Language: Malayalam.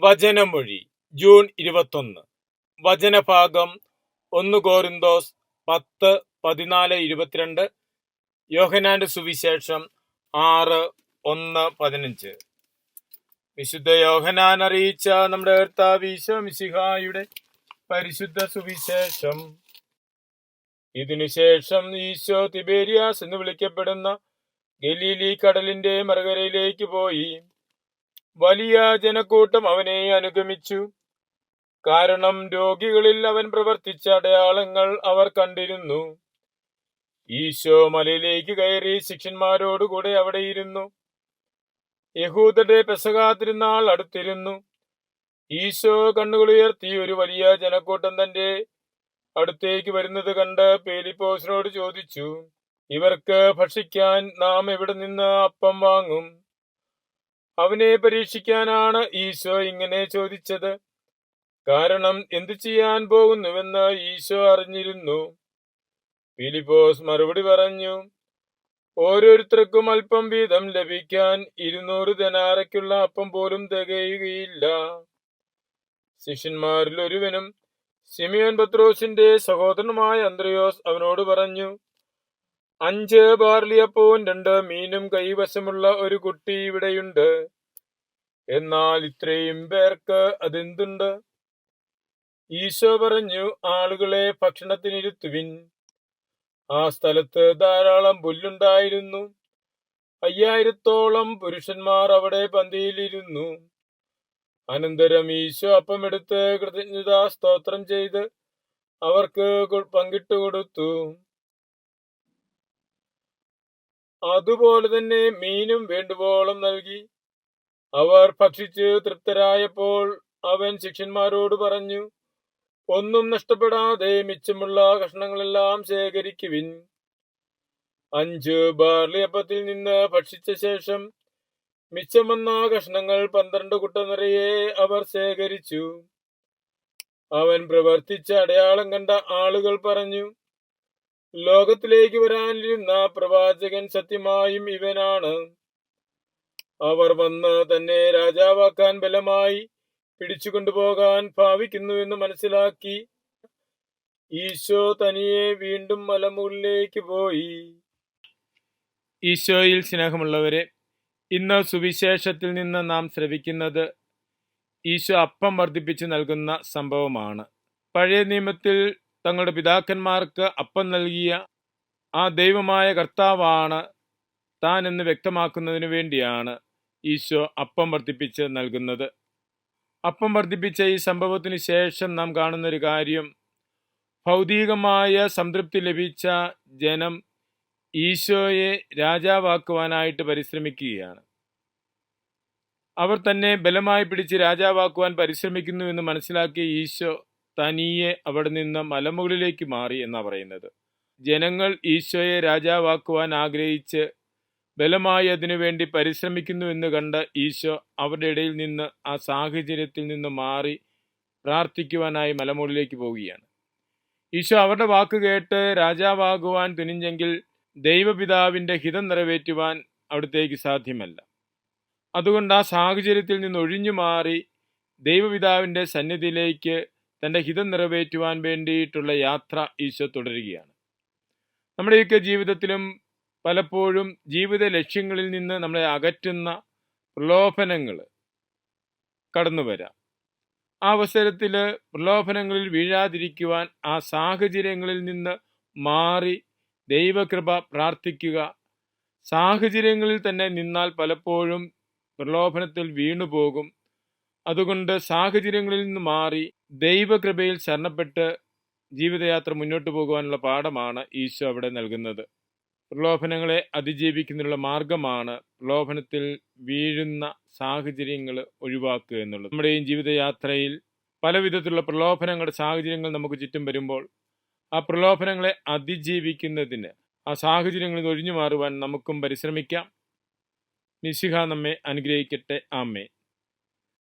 വചനമൊഴി ജൂൺ 21. വചനഭാഗം 1 കോരിന്തോസ് 10:14-22, യോഹന്നാന്റെ സുവിശേഷം 6:1-15. വിശുദ്ധ യോഹന്നാൻ അറിയിച്ച നമ്മുടെ കർത്താവ് ഈശോ മിശിഹായുടെ പരിശുദ്ധ സുവിശേഷം. ഇതിനുശേഷം ഈശോ തിബേരിയാസ് എന്ന് വിളിക്കപ്പെടുന്ന ഗലീലി കടലിന്റെ മറുകരയിലേക്ക് പോയി. വലിയ ജനക്കൂട്ടം അവനെ അനുഗമിച്ചു. കാരണം രോഗികളിൽ അവൻ പ്രവർത്തിച്ച അടയാളങ്ങൾ അവർ കണ്ടിരുന്നു. ഈശോ മലയിലേക്ക് കയറി ശിഷ്യന്മാരോടുകൂടെ അവിടെ ഇരുന്നു. യഹൂദരുടെ പെസഹാ തിരുനാൾ അടുത്തിരുന്നു. ഈശോ കണ്ണുകളുയർത്തി ഒരു വലിയ ജനക്കൂട്ടം തന്റെ അടുത്തേക്ക് വരുന്നത് കണ്ട് ഫിലിപ്പോസിനോട് ചോദിച്ചു, ഇവർക്ക് ഭക്ഷിക്കാൻ നാം എവിടെ നിന്ന് അപ്പം വാങ്ങും? അവനെ പരീക്ഷിക്കാനാണ് ഈശോ ഇങ്ങനെ ചോദിച്ചത്. കാരണം എന്തു ചെയ്യാൻ പോകുന്നുവെന്ന് ഈശോ അറിഞ്ഞിരുന്നു. ഫിലിപ്പോസ് മറുപടി പറഞ്ഞു, ഓരോരുത്തർക്കും അല്പം വീതം ലഭിക്കാൻ 200 ദനാരയ്ക്കുള്ള അപ്പം പോലും തികയുകയില്ല. ശിഷ്യന്മാരിൽ ഒരുവനും ശിമിയോൻ പത്രോസിന്റെ സഹോദരനുമായ അന്ത്രയോസ് അവനോട് പറഞ്ഞു, 5 ബാർലിയപ്പവും 2 മീനും കൈവശമുള്ള ഒരു കുട്ടി ഇവിടെയുണ്ട്. എന്നാൽ ഇത്രയും പേർക്ക് അതെന്തുണ്ട്? ഈശോ പറഞ്ഞു, ആളുകളെ ഭക്ഷണത്തിനിരുത്തുവിൻ. ആ സ്ഥലത്ത് ധാരാളം പുല്ലുണ്ടായിരുന്നു. 5000-ഓളം പുരുഷന്മാർ അവിടെ പന്തിയിലിരുന്നു. അനന്തരം ഈശോ അപ്പമെടുത്ത് കൃതജ്ഞതാ സ്തോത്രം ചെയ്ത് അവർക്ക് പങ്കിട്ടു കൊടുത്തു. അതുപോലെ തന്നെ മീനും വേണ്ടുവോളം നൽകി. അവർ ഭക്ഷിച്ച് തൃപ്തരായപ്പോൾ അവൻ ശിഷ്യന്മാരോട് പറഞ്ഞു, ഒന്നും നഷ്ടപ്പെടാതെ മിച്ചമുള്ള കഷ്ണങ്ങളെല്ലാം ശേഖരിക്കുവിൻ. 5 ബാർലിയപ്പത്തിൽ നിന്ന് ഭക്ഷിച്ച ശേഷം മിച്ചം വന്ന കഷ്ണങ്ങൾ 12 കുട്ട നിറയെ അവർ ശേഖരിച്ചു. അവൻ പ്രവർത്തിച്ച അടയാളം കണ്ട ആളുകൾ പറഞ്ഞു, ലോകത്തിലേക്ക് വരാനിരുന്ന പ്രവാചകൻ സത്യമായും ഇവനാണ്. അവർ വന്ന് തന്നെ രാജാവാക്കാൻ ബലമായി പിടിച്ചുകൊണ്ടുപോകാൻ ഭാവിക്കുന്നുവെന്ന് മനസ്സിലാക്കി ഈശോ തനിയെ വീണ്ടും മലമുകളിലേക്ക് പോയി. ഈശോയിൽ സ്നേഹമുള്ളവരെ, ഇന്ന് സുവിശേഷത്തിൽ നിന്ന് നാം ശ്രവിക്കുന്നത് ഈശോ അപ്പം വർദ്ധിപ്പിച്ചു നൽകുന്ന സംഭവമാണ്. പഴയ നിയമത്തിൽ തങ്ങളുടെ പിതാക്കന്മാർക്ക് അപ്പം നൽകിയ ആ ദൈവമായ കർത്താവാണ് താൻ എന്ന് വ്യക്തമാക്കുന്നതിന് വേണ്ടിയാണ് ഈശോ അപ്പം വർദ്ധിപ്പിച്ച് നൽകുന്നത്. അപ്പം വർദ്ധിപ്പിച്ച ഈ സംഭവത്തിന് ശേഷം നാം കാണുന്നൊരു കാര്യം, ഭൗതികമായ സംതൃപ്തി ലഭിച്ച ജനം ഈശോയെ രാജാവാക്കുവാനായിട്ട് പരിശ്രമിക്കുകയാണ്. അവർ തന്നെ ബലമായി പിടിച്ച് രാജാവാക്കുവാൻ പരിശ്രമിക്കുന്നു എന്ന് മനസ്സിലാക്കിയ ഈശോ തനിയെ അവിടെ നിന്ന് മലമുകളിലേക്ക് മാറി എന്നാണ് പറയുന്നത്. ജനങ്ങൾ ഈശോയെ രാജാവാക്കുവാൻ ആഗ്രഹിച്ച് ബലമായി അതിനുവേണ്ടി പരിശ്രമിക്കുന്നു എന്ന് കണ്ട് ഈശോ അവരുടെ ഇടയിൽ നിന്ന്, ആ സാഹചര്യത്തിൽ നിന്ന് മാറി പ്രാർത്ഥിക്കുവാനായി മലമുകളിലേക്ക് പോവുകയാണ്. ഈശോ അവരുടെ വാക്ക് കേട്ട് രാജാവാകുവാൻ തുനിഞ്ഞെങ്കിൽ ദൈവപിതാവിൻ്റെ ഹിതം നിറവേറ്റുവാൻ അവിടത്തേക്ക് സാധ്യമല്ല. അതുകൊണ്ട് ആ സാഹചര്യത്തിൽ നിന്ന് ഒഴിഞ്ഞു മാറി ദൈവപിതാവിൻ്റെ സന്നിധിയിലേക്ക് തൻ്റെ ഹിതം നിറവേറ്റുവാൻ വേണ്ടിയിട്ടുള്ള യാത്ര ഈശോ തുടരുകയാണ്. നമ്മുടെയൊക്കെ ജീവിതത്തിലും പലപ്പോഴും ജീവിത ലക്ഷ്യങ്ങളിൽ നിന്ന് നമ്മളെ അകറ്റുന്ന പ്രലോഭനങ്ങൾ കടന്നു വരാം. ആ അവസരത്തിൽ പ്രലോഭനങ്ങളിൽ വീഴാതിരിക്കുവാൻ ആ സാഹചര്യങ്ങളിൽ നിന്ന് മാറി ദൈവകൃപ പ്രാർത്ഥിക്കുക. സാഹചര്യങ്ങളിൽ തന്നെ നിന്നാൽ പലപ്പോഴും പ്രലോഭനത്തിൽ വീണുപോകും. അതുകൊണ്ട് സാഹചര്യങ്ങളിൽ നിന്ന് മാറി ദൈവകൃപയിൽ ശരണപ്പെട്ട് ജീവിതയാത്ര മുന്നോട്ട് പോകുവാനുള്ള പാഠമാണ് ഈശോ അവിടെ നൽകുന്നത്. പ്രലോഭനങ്ങളെ അതിജീവിക്കുന്നതിനുള്ള മാർഗമാണ് പ്രലോഭനത്തിൽ വീഴുന്ന സാഹചര്യങ്ങൾ ഒഴിവാക്കുക എന്നുള്ളത്. നമ്മുടെയും ജീവിതയാത്രയിൽ പല വിധത്തിലുള്ള പ്രലോഭനങ്ങളുടെ സാഹചര്യങ്ങൾ നമുക്ക് ചുറ്റും വരുമ്പോൾ ആ പ്രലോഭനങ്ങളെ അതിജീവിക്കുന്നതിന്, ആ സാഹചര്യങ്ങളിൽ ഒഴിഞ്ഞു മാറുവാൻ നമുക്കും പരിശ്രമിക്കാം. മിശിഹ നമ്മെ അനുഗ്രഹിക്കട്ടെ. ആമേൻ.